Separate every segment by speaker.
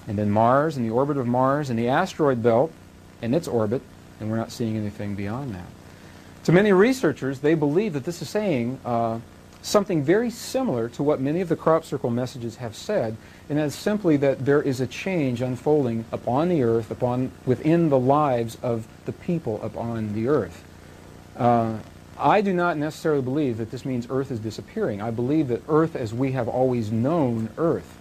Speaker 1: and then Mars and the orbit of Mars and the asteroid belt and its orbit, and we're not seeing anything beyond that. To many researchers, they believe that this is saying something very similar to what many of the crop circle messages have said, and that's simply that there is a change unfolding upon the earth, within the lives of the people upon the earth. I do not necessarily believe that this means Earth is disappearing. I believe that Earth, as we have always known Earth,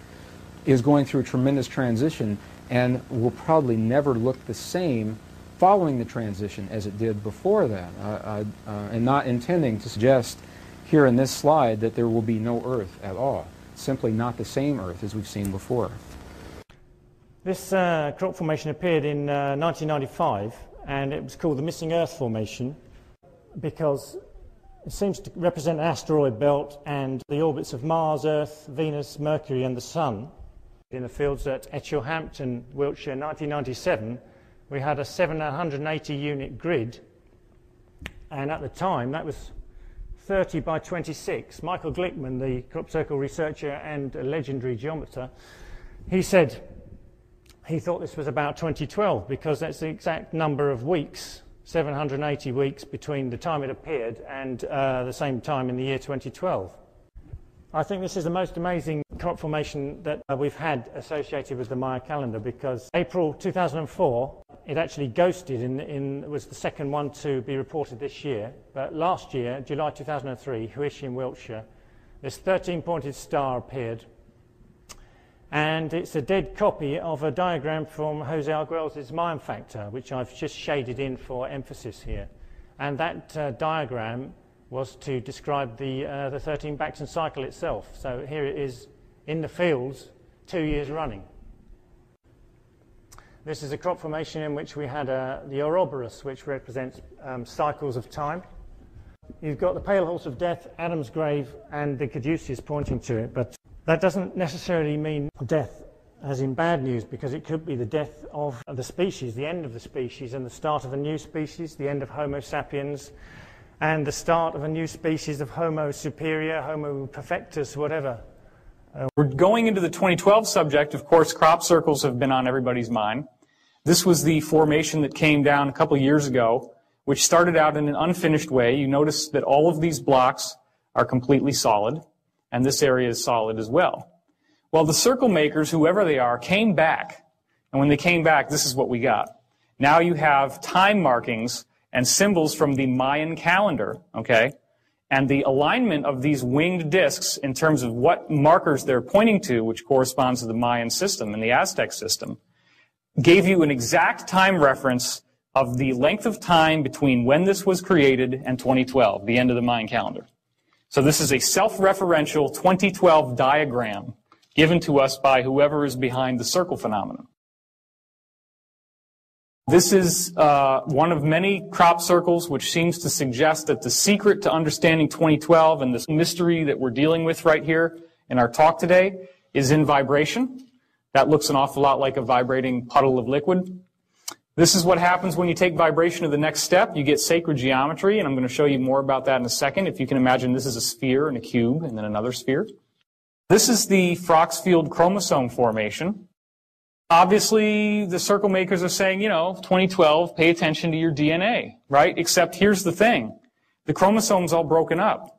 Speaker 1: is going through a tremendous transition and will probably never look the same following the transition as it did before that. And not intending to suggest here in this slide that there will be no Earth at all. Simply not the same Earth as we've seen before.
Speaker 2: This crop formation appeared in 1995, and it was called the Missing Earth Formation because it seems to represent an asteroid belt and the orbits of Mars, Earth, Venus, Mercury and the Sun. In the fields at Etchelhampton, Wiltshire, 1997, we had a 780 unit grid, and at the time that was 30 by 26. Michael Glickman, the crop circle researcher and a legendary geometer, he said he thought this was about 2012 because that's the exact number of weeks, 780 weeks between the time it appeared and the same time in the year 2012. I think this is the most amazing crop formation that we've had associated with the Maya calendar, because April 2004 it actually ghosted it was the second one to be reported this year, but last year, July 2003, Huish in Wiltshire, this 13-pointed star appeared, and it's a dead copy of a diagram from Jose Arguelles' Mayan factor, which I've just shaded in for emphasis here. And that diagram was to describe the 13 Baxton cycle itself. So here it is in the fields 2 years running. This is a crop formation in which we had the Ouroboros, which represents cycles of time. You've got the Pale Horse of Death, Adam's Grave, and the Caduceus pointing to it, but that doesn't necessarily mean death as in bad news, because it could be the death of the species, the end of the species, and the start of a new species, the end of Homo sapiens, and the start of a new species of Homo superior, Homo perfectus, whatever.
Speaker 3: We're going into the 2012 subject. Of course, crop circles have been on everybody's mind. This was the formation that came down a couple years ago, which started out in an unfinished way. You notice that all of these blocks are completely solid, and this area is solid as well. Well, the circle makers, whoever they are, came back. And when they came back, this is what we got. Now you have time markings and symbols from the Mayan calendar, okay? And the alignment of these winged discs in terms of what markers they're pointing to, which corresponds to the Mayan system and the Aztec system, gave you an exact time reference of the length of time between when this was created and 2012, the end of the Mayan calendar. So this is a self-referential 2012 diagram given to us by whoever is behind the circle phenomenon. This is one of many crop circles which seems to suggest that the secret to understanding 2012 and this mystery that we're dealing with right here in our talk today is in vibration. That looks an awful lot like a vibrating puddle of liquid. This is what happens when you take vibration to the next step. You get sacred geometry, and I'm going to show you more about that in a second. If you can imagine, this is a sphere and a cube and then another sphere. This is the Froxfield chromosome formation. Obviously, the circle makers are saying, 2012, pay attention to your DNA, right? Except here's the thing. The chromosome's all broken up.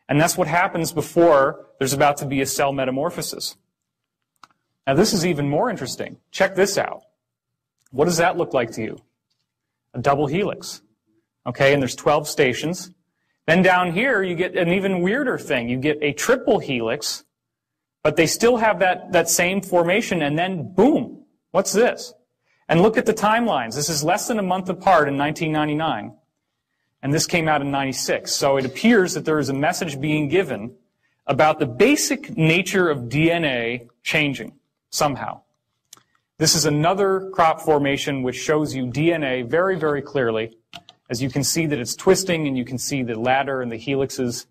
Speaker 3: And that's what happens before there's about to be a cell metamorphosis. Now, this is even more interesting. Check this out. What does that look like to you? A double helix. Okay, and there's 12 stations. Then down here, you get an even weirder thing. You get a triple helix, but they still have that same formation, and then boom, what's this? And look at the timelines. This is less than a month apart in 1999, and this came out in 96. So it appears that there is a message being given about the basic nature of DNA changing somehow. This is another crop formation which shows you DNA very, very clearly, as you can see that it's twisting, and you can see the ladder and the helixes.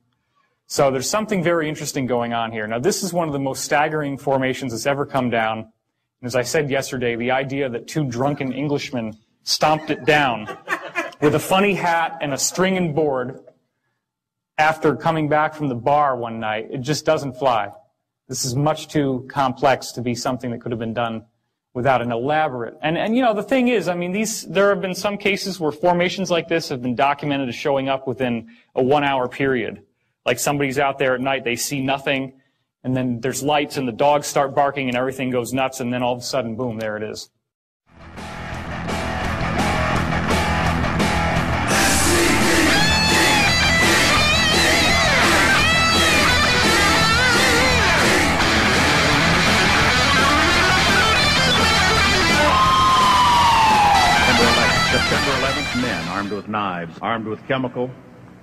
Speaker 3: So there's something very interesting going on here. Now, this is one of the most staggering formations that's ever come down. And as I said yesterday, the idea that two drunken Englishmen stomped it down with a funny hat and a string and board after coming back from the bar one night, it just doesn't fly. This is much too complex to be something that could have been done without an elaborate. And you know, the thing is, I mean, there have been some cases where formations like this have been documented as showing up within a 1-hour period. Like somebody's out there at night, they see nothing, and then there's lights and the dogs start barking and everything goes nuts, and then all of a sudden, boom, there it is.
Speaker 4: September 11th, men armed with knives, armed with chemical,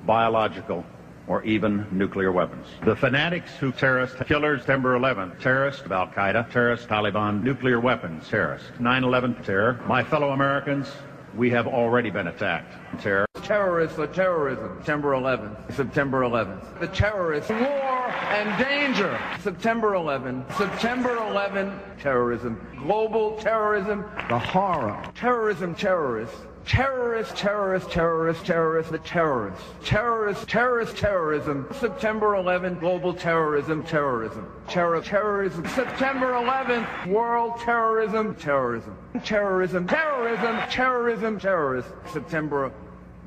Speaker 4: biological, or even nuclear weapons. The fanatics who terrorist killers, September 11th, terrorists of Al-Qaeda, terrorists, Taliban, nuclear weapons, terrorists, 9/11 terror. My fellow Americans, we have already been attacked. Terror.
Speaker 5: Terrorists or terrorism, September 11th, September 11th. The terrorists, war and danger, September 11th, September 11th, terrorism, global terrorism, the horror, terrorism, terrorists, terrorists, terrorists, terrorists, terrorists, the terrorists, terrorists, terrorist, terrorism, September 11th, global terrorism, terrorism, terrorism, September 11th, world terrorism, terrorism, terrorism, terrorism, terrorism, terrorist, September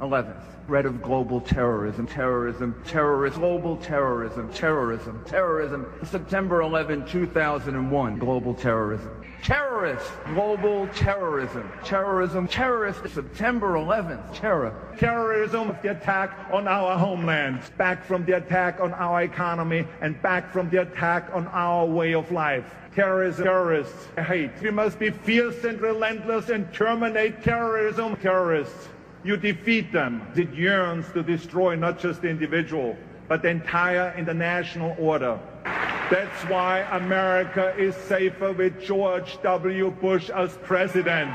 Speaker 5: 11th, threat of global terrorism, terrorism, terrorist, global terrorism, terrorism, terrorism, September 11, 2001, global terrorism. Terrorists, global terrorism, terrorism, terrorist, September 11th, terror.
Speaker 6: Terrorism, the attack on our homeland, back from the attack on our economy, and back from the attack on our way of life. Terrorism, terrorists, hate. We must be fierce and relentless and terminate terrorism. Terrorists, you defeat them. It yearns to destroy not just the individual, but the entire international order. That's why America is safer with George W. Bush as president.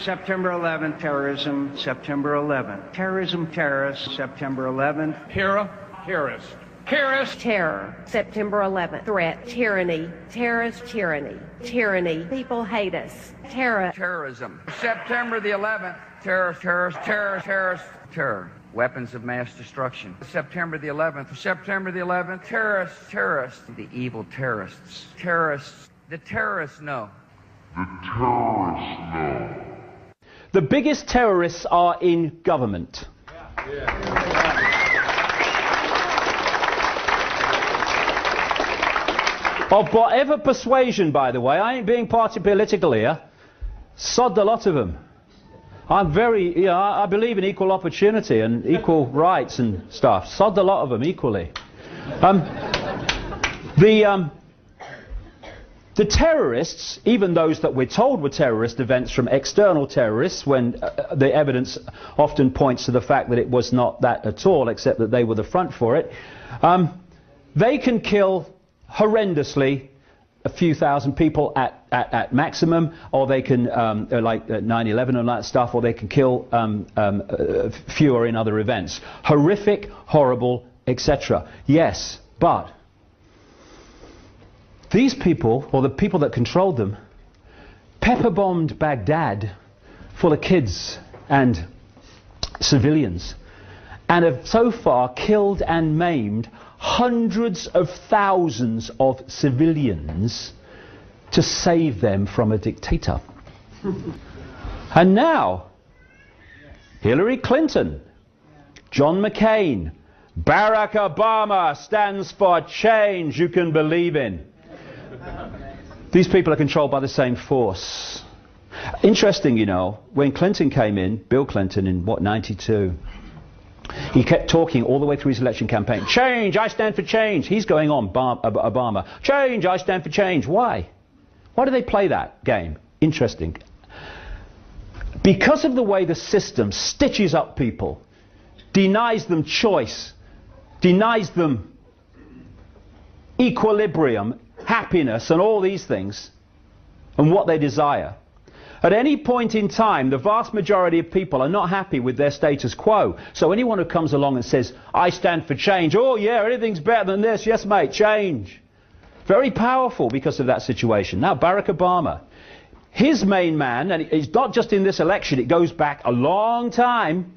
Speaker 7: September 11th, terrorism, September 11th. Terrorism, terrorists, September 11th.
Speaker 6: Terror, terrorist.
Speaker 7: Terrorist,
Speaker 8: terror, September 11th. Threat, tyranny, terrorist, tyranny, tyranny. People hate us. Terror.
Speaker 5: Terrorism, September the 11th. Terror, terrorist, terror, terrorist, terror. Weapons of mass destruction. September the 11th. September the 11th. Terrorists, terrorists. The evil terrorists. Terrorists. The terrorists know.
Speaker 9: The terrorists know.
Speaker 10: The biggest terrorists are in government. Of whatever persuasion, by the way, I ain't being party political here. Sod the lot of them. I'm very, you know, I believe in equal opportunity and equal rights and stuff. Sod the lot of them equally. The terrorists, even those that we're told were terrorist events from external terrorists, when the evidence often points to the fact that it was not that at all, except that they were the front for it, they can kill horrendously a few thousand people at maximum, or they can, like 9/11 and that stuff, or they can kill fewer in other events. Horrific, horrible, etc. Yes, but these people, or the people that controlled them, pepper-bombed Baghdad full of kids and civilians, and have so far killed and maimed hundreds of thousands of civilians to save them from a dictator. And now, Hillary Clinton, John McCain, Barack Obama stands for change you can believe in. These people are controlled by the same force. Interesting, you know, when Clinton came in, Bill Clinton in, what, 92, he kept talking all the way through his election campaign. Change, I stand for change. He's going on, Obama. Change, I stand for change. Why? Why do they play that game? Interesting. Because of the way the system stitches up people, denies them choice, denies them equilibrium, happiness, and all these things, and what they desire. At any point in time, the vast majority of people are not happy with their status quo. So anyone who comes along and says, I stand for change, oh yeah, anything's better than this, yes mate, change. Very powerful because of that situation. Now, Barack Obama, his main man, and it's not just in this election, it goes back a long time,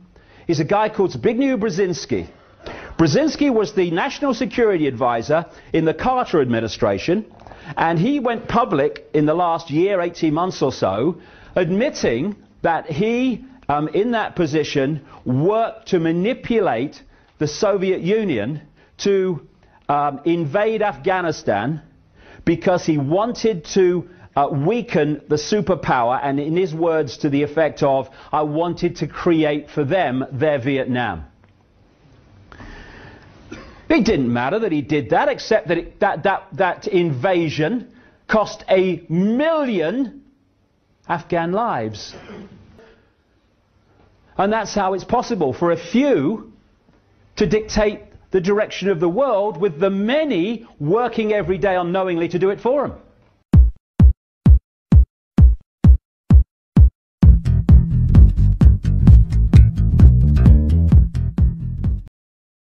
Speaker 10: is a guy called Zbigniew Brzezinski. Brzezinski was the national security advisor in the Carter administration, And he went public in the last year, 18 months or so, admitting that he, in that position, worked to manipulate the Soviet Union to invade Afghanistan because he wanted to weaken the superpower, and in his words to the effect of, I wanted to create for them their Vietnam. It didn't matter that he did that, except that that invasion cost 1 million Afghan lives. And that's how it's possible for a few to dictate the direction of the world, with the many working every day unknowingly to do it for them.